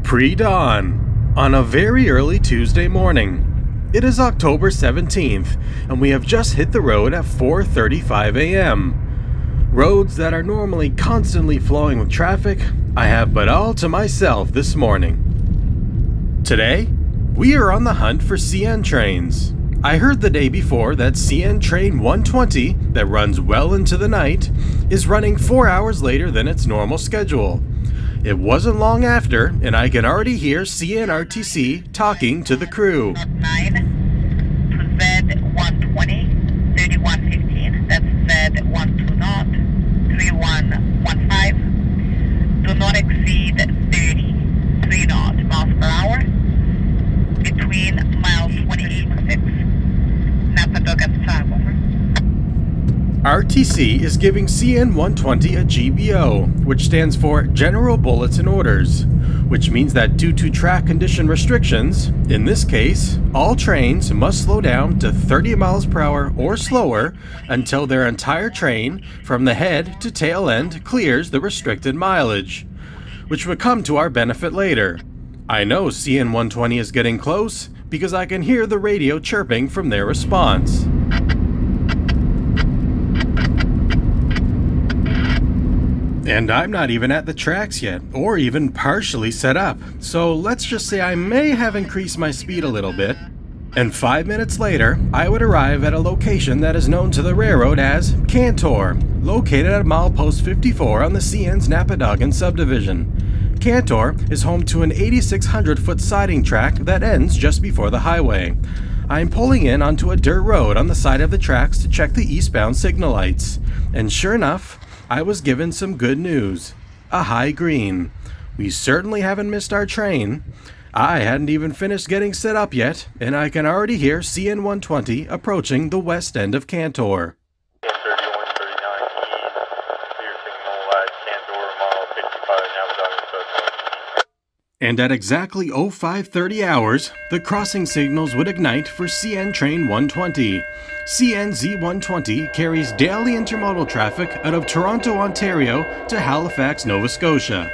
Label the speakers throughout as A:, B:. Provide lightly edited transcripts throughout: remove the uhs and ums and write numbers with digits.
A: Pre-dawn, on a very early Tuesday morning. It is October 17th, and we have just hit the road at 4:35 a.m. Roads that are normally constantly flowing with traffic, I have but all to myself this morning. Today, we are on the hunt for CN trains. I heard the day before that CN train 120, that runs well into the night, is running 4 hours later than its normal schedule. It wasn't long after, and I can already hear CNRTC talking to the crew.
B: 9 to Z120, 3115. That's Z120, 3115. Do not exceed 33 knots miles per hour between miles 28 and 6. Napadog at the time, over.
A: RTC is giving CN 120 a GBO, which stands for General Bulletin Orders, which means that due to track condition restrictions, in this case, all trains must slow down to 30 miles per hour or slower until their entire train, from the head to tail end, clears the restricted mileage, which would come to our benefit later. I know CN 120 is getting close because I can hear the radio chirping from their response. And I'm not even at the tracks yet, or even partially set up, so let's just say I may have increased my speed a little bit. And 5 minutes later, I would arrive at a location that is known to the railroad as Cantor, located at milepost 54 on the CN's Napadog subdivision. Cantor is home to an 8,600-foot siding track that ends just before the highway. I'm pulling in onto a dirt road on the side of the tracks to check the eastbound signal lights, and sure enough, I was given some good news. A high green. We certainly haven't missed our train. I hadn't even finished getting set up yet, and I can already hear CN 120 approaching the west end of Cantor. And at exactly 0530 hours, the crossing signals would ignite for CN train 120. CN Z120 carries daily intermodal traffic out of Toronto, Ontario to Halifax, Nova Scotia.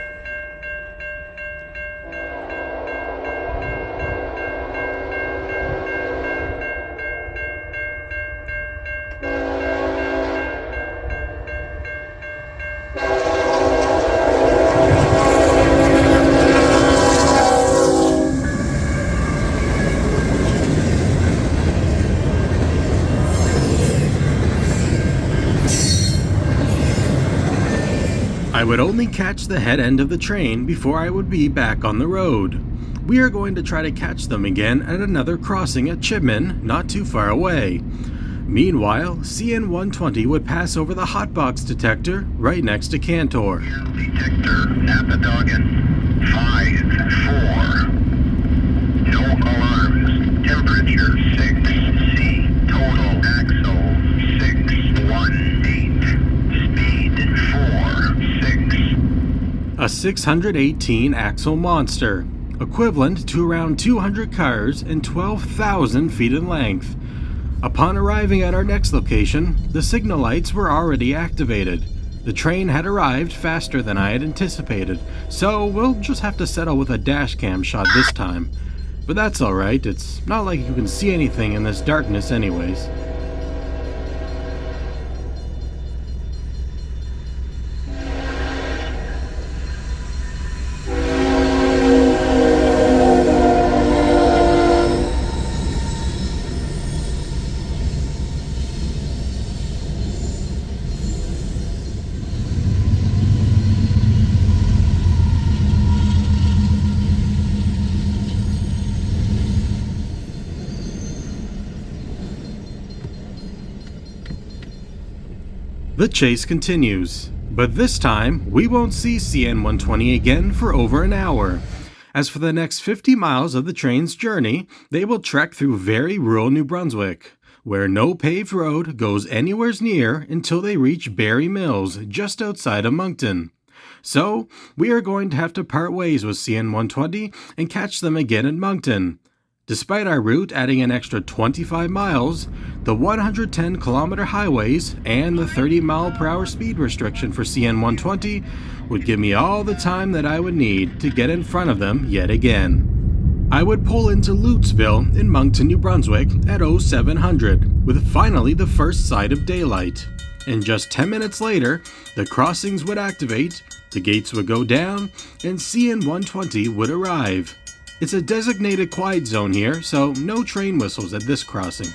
A: I would only catch the head end of the train before I would be back on the road. We are going to try to catch them again at another crossing at Chipman, not too far away. Meanwhile, CN 120 would pass over the hotbox detector right next to Cantor.
C: Detector, Napadogan, 5-4. No alarms. Temperature 6C. Total axle 618. Speed 4-6.
A: A 618 axle monster, equivalent to around 200 cars and 12,000 feet in length. Upon arriving at our next location, the signal lights were already activated. The train had arrived faster than I had anticipated, so we'll just have to settle with a dash cam shot this time. But that's alright, it's not like you can see anything in this darkness anyways. The chase continues, but this time we won't see CN 120 again for over an hour. As for the next 50 miles of the train's journey, they will trek through very rural New Brunswick, where no paved road goes anywhere near until they reach Barry Mills just outside of Moncton. So, we are going to have to part ways with CN 120 and catch them again at Moncton. Despite our route adding an extra 25 miles, the 110-kilometer highways and the 30-mile-per-hour speed restriction for CN 120 would give me all the time that I would need to get in front of them yet again. I would pull into Lutesville in Moncton, New Brunswick at 0700, with finally the first sight of daylight. And just 10 minutes later, the crossings would activate, the gates would go down, and CN 120 would arrive. It's a designated quiet zone here, so no train whistles at this crossing.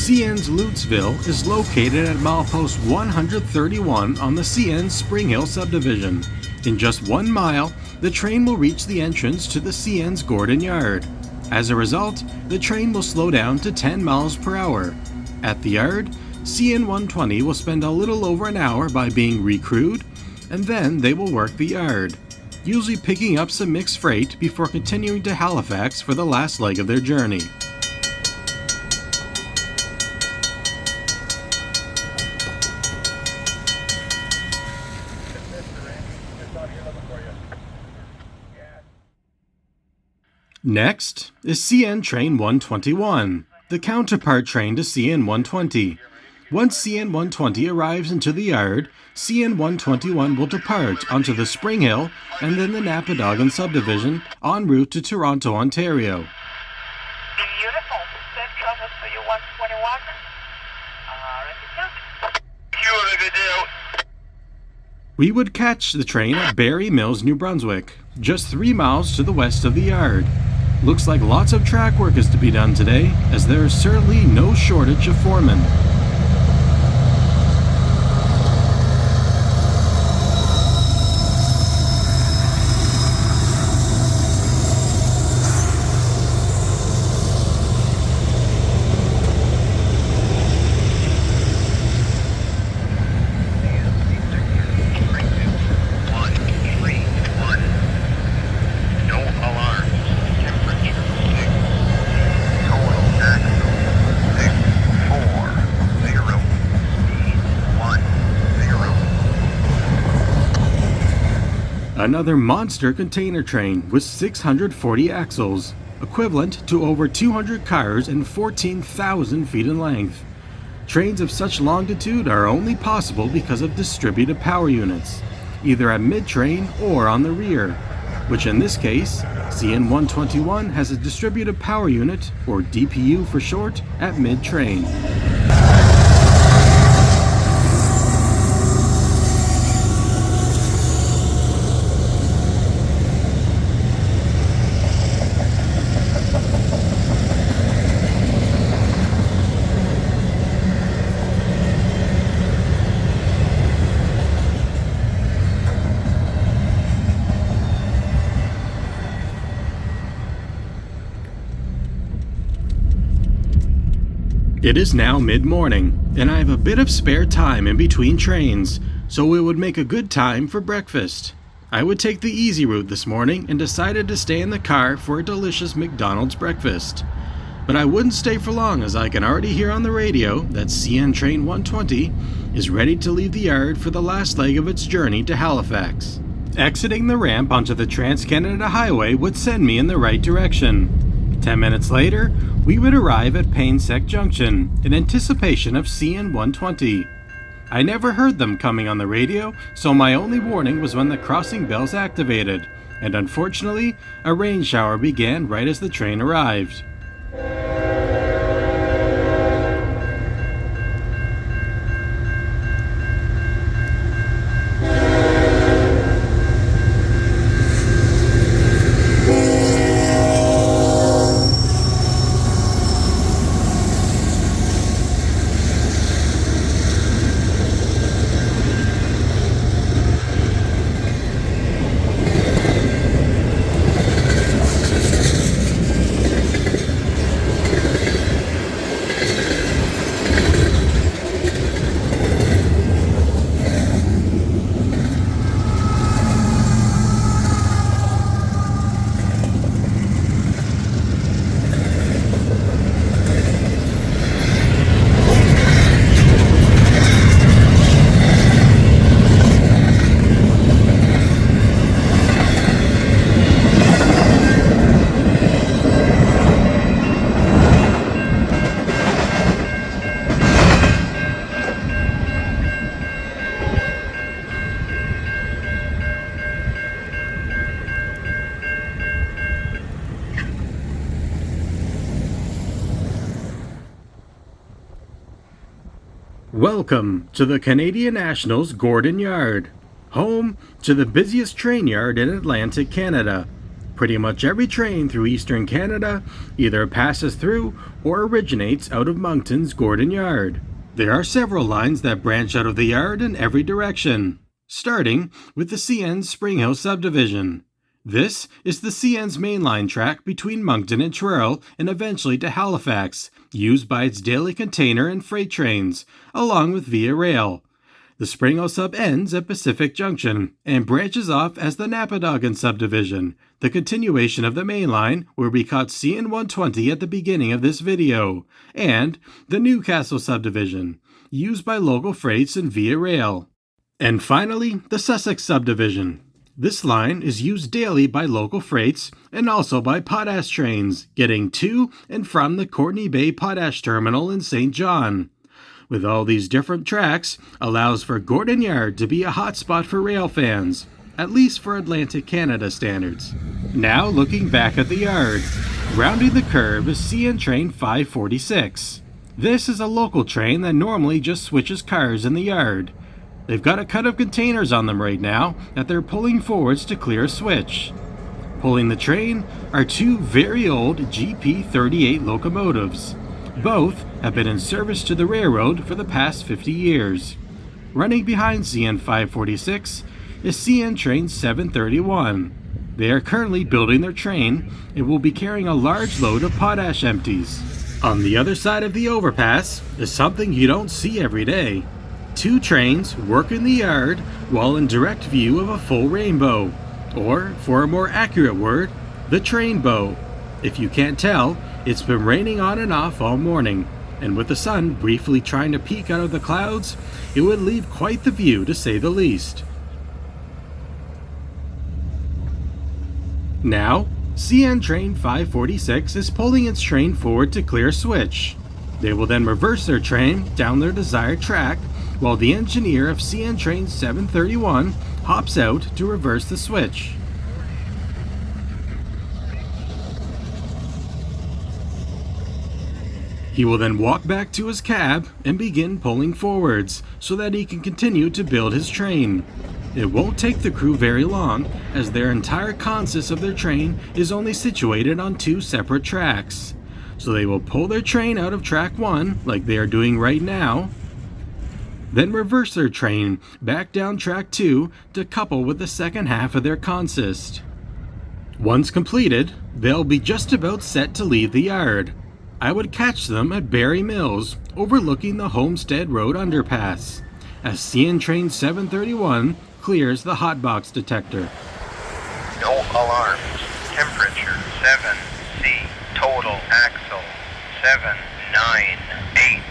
A: CN's Lutesville is located at milepost 131 on the CN Spring Hill subdivision. In just 1 mile, the train will reach the entrance to the CN's Gordon Yard. As a result, the train will slow down to 10 miles per hour. At the yard, CN 120 will spend a little over an hour by being recrewed, and then they will work the yard, usually picking up some mixed freight before continuing to Halifax for the last leg of their journey. Next is CN Train 121, the counterpart train to CN 120. Once CN 120 arrives into the yard, CN 121 will depart onto the Spring Hill and then the Napadogan subdivision en route to Toronto, Ontario.
B: Beautiful. That covers for you 121.
C: You have a good day.
A: We would catch the train at Barry Mills, New Brunswick, just 3 miles to the west of the yard. Looks like lots of track work is to be done today, as there is certainly no shortage of foremen. Another monster container train with 640 axles, equivalent to over 200 cars and 14,000 feet in length. Trains of such longitude are only possible because of distributed power units, either at mid-train or on the rear, which in this case, CN 121 has a distributed power unit, or DPU for short, at mid-train. It is now mid-morning, and I have a bit of spare time in between trains, so it would make a good time for breakfast. I would take the easy route this morning and decided to stay in the car for a delicious McDonald's breakfast. But I wouldn't stay for long, as I can already hear on the radio that CN Train 120 is ready to leave the yard for the last leg of its journey to Halifax. Exiting the ramp onto the Trans-Canada Highway would send me in the right direction. 10 minutes later, we would arrive at Painsec Junction in anticipation of CN 120. I never heard them coming on the radio, so my only warning was when the crossing bells activated, and unfortunately, a rain shower began right as the train arrived. Welcome to the Canadian National's Gordon Yard, home to the busiest train yard in Atlantic Canada. Pretty much every train through eastern Canada either passes through or originates out of Moncton's Gordon Yard. There are several lines that branch out of the yard in every direction, starting with the CN's Spring Hill subdivision. This is the CN's mainline track between Moncton and Truro and eventually to Halifax, used by its daily container and freight trains, along with Via Rail. The Spring Hill sub ends at Pacific Junction and branches off as the Napadogan subdivision, the continuation of the mainline where we caught CN 120 at the beginning of this video, and the Newcastle subdivision, used by local freights and Via Rail. And finally, the Sussex subdivision. This line is used daily by local freights and also by potash trains getting to and from the Courtney Bay Potash Terminal in St. John. With all these different tracks, allows for Gordon Yard to be a hotspot for rail fans, at least for Atlantic Canada standards. Now looking back at the yard, rounding the curve is CN train 546. This is a local train that normally just switches cars in the yard. They've got a cut of containers on them right now that they're pulling forwards to clear a switch. Pulling the train are two very old GP38 locomotives. Both have been in service to the railroad for the past 50 years. Running behind CN 546 is CN train 731. They are currently building their train and will be carrying a large load of potash empties. On the other side of the overpass is something you don't see every day. Two trains work in the yard while in direct view of a full rainbow, or, for a more accurate word, the trainbow. If you can't tell, it's been raining on and off all morning, and with the sun briefly trying to peek out of the clouds, it would leave quite the view to say the least. Now, CN train 546 is pulling its train forward to clear a switch. They will then reverse their train down their desired track, while the engineer of CN train 731 hops out to reverse the switch. He will then walk back to his cab and begin pulling forwards so that he can continue to build his train. It won't take the crew very long, as their entire consist of their train is only situated on two separate tracks. So they will pull their train out of track 1 like they are doing right now, then reverse their train back down track 2 to couple with the second half of their consist. Once completed, they'll be just about set to leave the yard. I would catch them at Barry Mills, overlooking the Homestead Road underpass, as CN train 731 clears the hotbox detector.
C: No alarms. Temperature 7C. Total axle 798.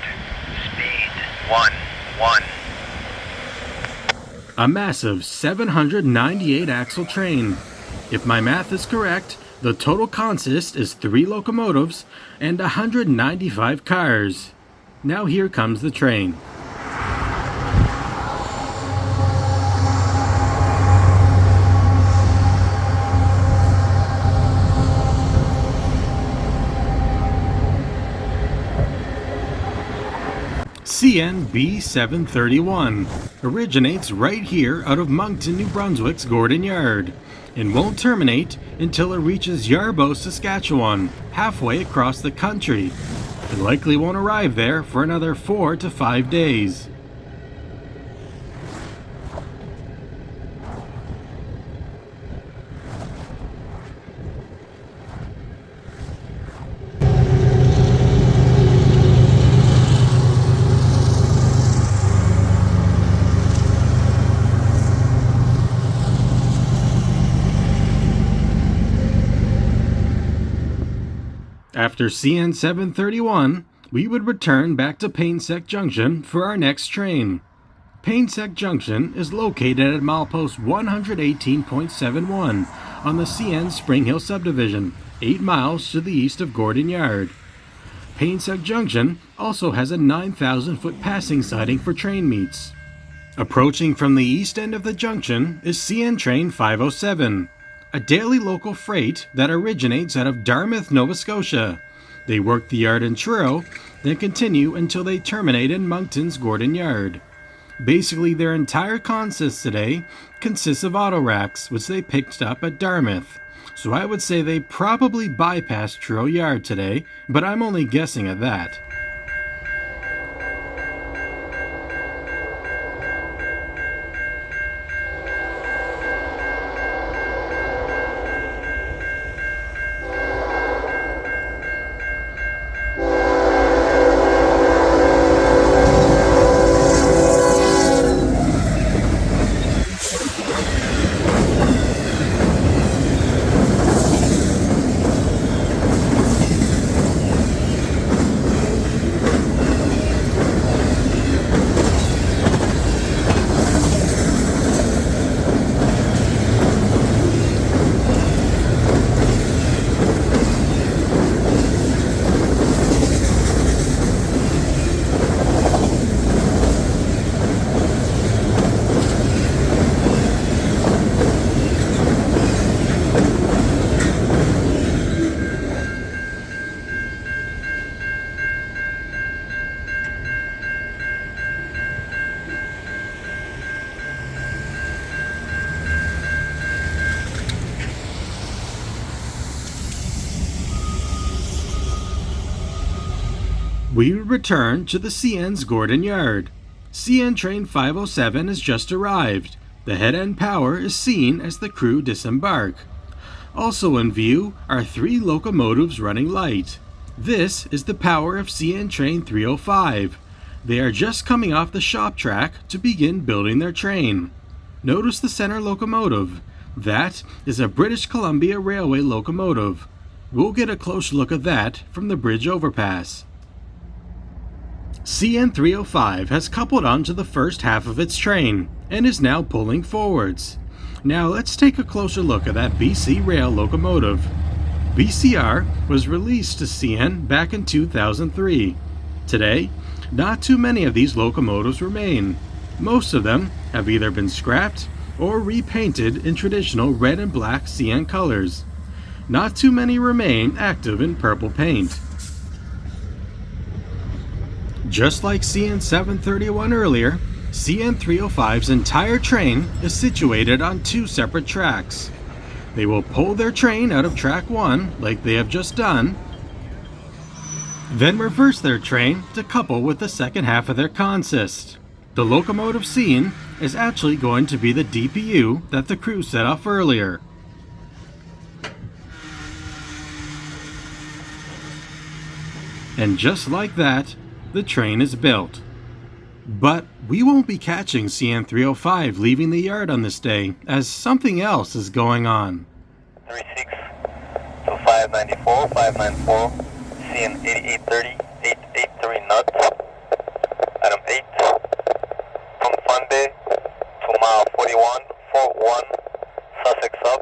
C: Speed 1.
A: A massive 798 axle train. If my math is correct, the total consist is 3 locomotives and 195 cars. Now here comes the train. CN B731 originates right here out of Moncton, New Brunswick's Gordon Yard, and won't terminate until it reaches Yarbough, Saskatchewan, halfway across the country. It likely won't arrive there for another 4 to 5 days. After CN 731, we would return back to Painsec Junction for our next train. Painsec Junction is located at milepost 118.71 on the CN Spring Hill subdivision, 8 miles to the east of Gordon Yard. Painsec Junction also has a 9,000-foot passing siding for train meets. Approaching from the east end of the junction is CN train 507. A daily local freight that originates out of Dartmouth, Nova Scotia. They work the yard in Truro then continue until they terminate in Moncton's Gordon Yard. Basically, their entire consist today consists of auto racks, which they picked up at Dartmouth. So I would say they probably bypassed Truro Yard today, but I'm only guessing at that. We return to the CN's Gordon Yard. CN train 507 has just arrived. The head end power is seen as the crew disembark. Also in view are 3 locomotives running light. This is the power of CN train 305. They are just coming off the shop track to begin building their train. Notice the center locomotive. That is a British Columbia Railway locomotive. We'll get a close look at that from the bridge overpass. CN 305 has coupled onto the first half of its train and is now pulling forwards. Now let's take a closer look at that BC Rail locomotive. BCR was released to CN back in 2003. Today, not too many of these locomotives remain. Most of them have either been scrapped or repainted in traditional red and black CN colors. Not too many remain active in purple paint. Just like CN 731 earlier, CN 305's entire train is situated on 2 separate tracks. They will pull their train out of track 1 like they have just done, then reverse their train to couple with the second half of their consist. The locomotive seen is actually going to be the DPU that the crew set off earlier. And just like that, the train is built. But we won't be catching CN 305 leaving the yard on this day, as something else is going on.
C: 36 to 594, 594, CN 8830, 883 knots, Adam 8, from Funday to mile 41, Fort 1, Sussex up.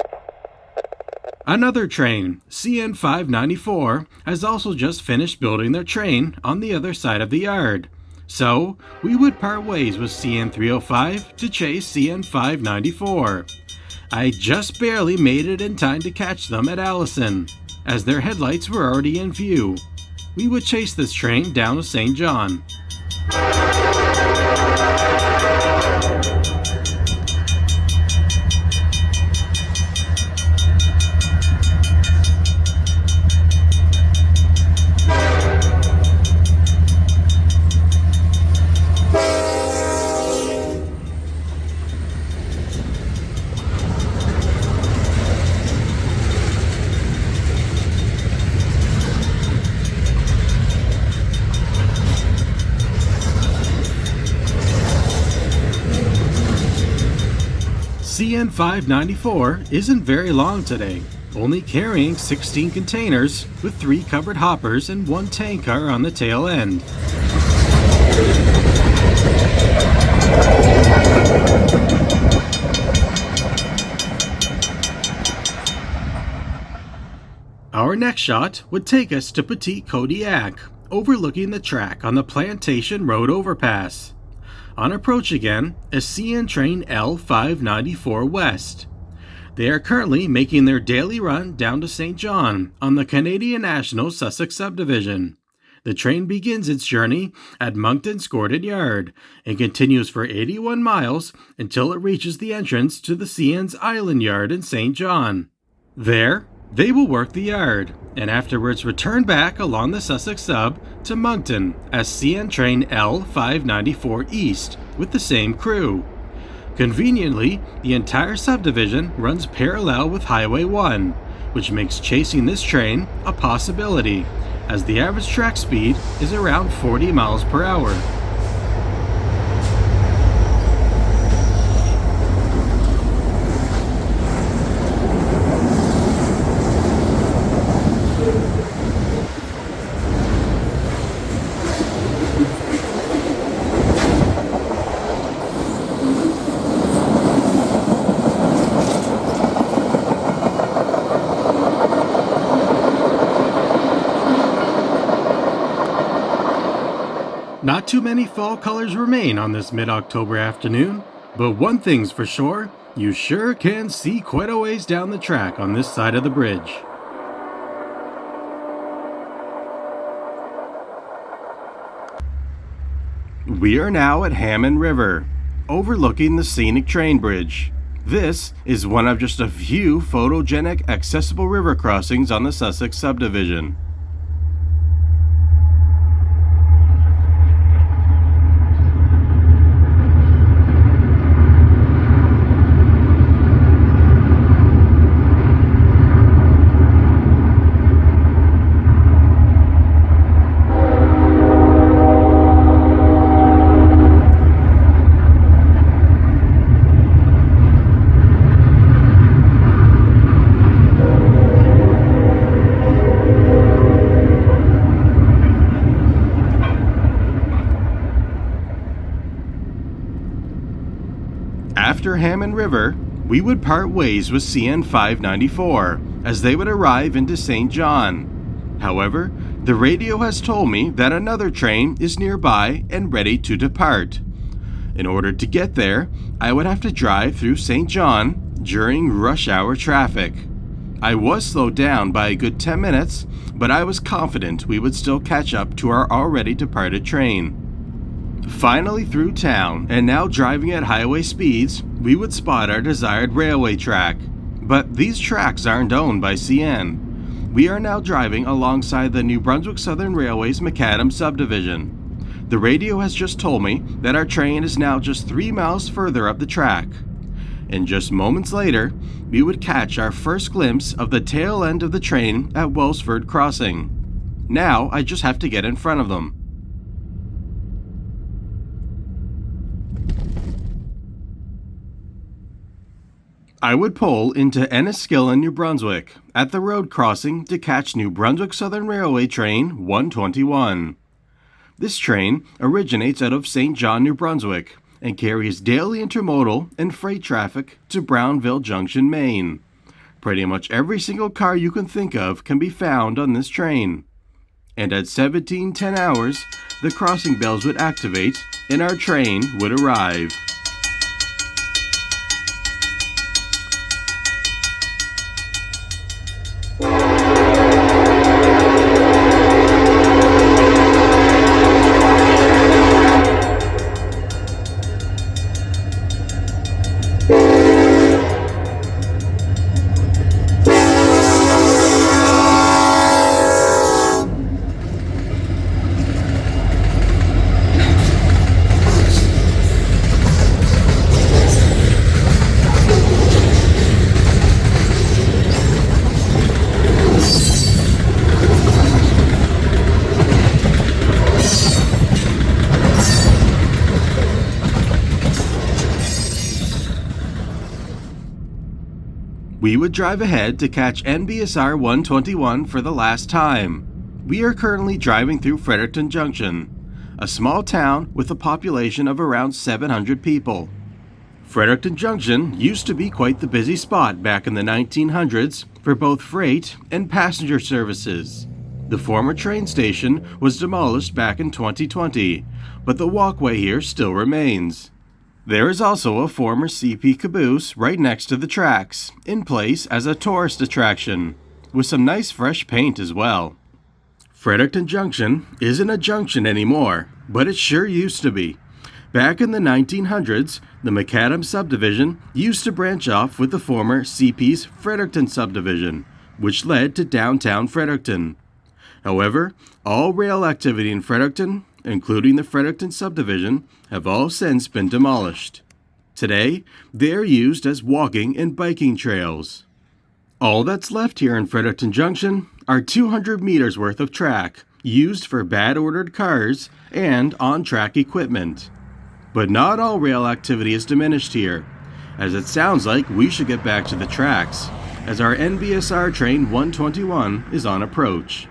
A: Another train, CN 594, has also just finished building their train on the other side of the yard. So, we would part ways with CN 305 to chase CN 594. I just barely made it in time to catch them at Allison, as their headlights were already in view. We would chase this train down to St. John. CN 594 isn't very long today, only carrying 16 containers with 3 covered hoppers and 1 tank car on the tail end. Our next shot would take us to Petit Kodiak, overlooking the track on the Plantation Road overpass. On approach again is CN train L594 West. They are currently making their daily run down to St. John on the Canadian National Sussex Subdivision. The train begins its journey at Moncton's Gordon Yard and continues for 81 miles until it reaches the entrance to the CN's Island Yard in St. John. There, they will work the yard and afterwards return back along the Sussex Sub to Moncton as CN train L594 East with the same crew. Conveniently, the entire subdivision runs parallel with Highway 1, which makes chasing this train a possibility, as the average track speed is around 40 miles per hour. Not too many fall colors remain on this mid-October afternoon, but one thing's for sure, you sure can see quite a ways down the track on this side of the bridge. We are now at Hammond River, overlooking the scenic train bridge. This is one of just a few photogenic accessible river crossings on the Sussex subdivision. After Hammond River, we would part ways with CN 594 as they would arrive into St. John. However, the radio has told me that another train is nearby and ready to depart. In order to get there, I would have to drive through St. John during rush hour traffic. I was slowed down by a good 10 minutes, but I was confident we would still catch up to our already departed train. Finally through town, and now driving at highway speeds, we would spot our desired railway track. But these tracks aren't owned by CN. We are now driving alongside the New Brunswick Southern Railway's Macadam subdivision. The radio has just told me that our train is now just 3 miles further up the track. And just moments later, we would catch our first glimpse of the tail end of the train at Wellsford Crossing. Now I just have to get in front of them. I would pull into Enniskillen, New Brunswick, at the road crossing to catch New Brunswick Southern Railway Train 121. This train originates out of St. John, New Brunswick, and carries daily intermodal and freight traffic to Brownville Junction, Maine. Pretty much every single car you can think of can be found on this train. And at 17:10 hours, the crossing bells would activate and our train would arrive. We would drive ahead to catch NBSR 121 for the last time. We are currently driving through Fredericton Junction, a small town with a population of around 700 people. Fredericton Junction used to be quite the busy spot back in the 1900s for both freight and passenger services. The former train station was demolished back in 2020, but the walkway here still remains. There is also a former CP caboose right next to the tracks, in place as a tourist attraction, with some nice fresh paint as well. Fredericton Junction isn't a junction anymore, but it sure used to be. Back in the 1900s, the Macadam subdivision used to branch off with the former CP's Fredericton subdivision, which led to downtown Fredericton. However, all rail activity in Fredericton, including the Fredericton subdivision, have all since been demolished. Today, they are used as walking and biking trails. All that's left here in Fredericton Junction are 200 meters worth of track, used for bad-ordered cars and on-track equipment. But not all rail activity is diminished here, as it sounds like we should get back to the tracks, as our NBSR train 121 is on approach.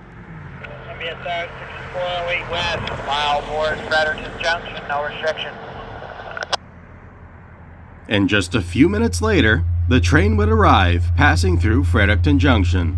B: NBSR 6408 West, mile towards Fredericton Junction, no restriction.
A: And just a few minutes later, the train would arrive, passing through Fredericton Junction.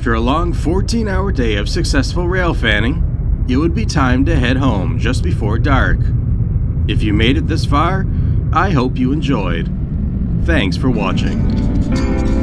A: After a long 14-hour day of successful rail fanning, it would be time to head home just before dark. If you made it this far, I hope you enjoyed. Thanks for watching.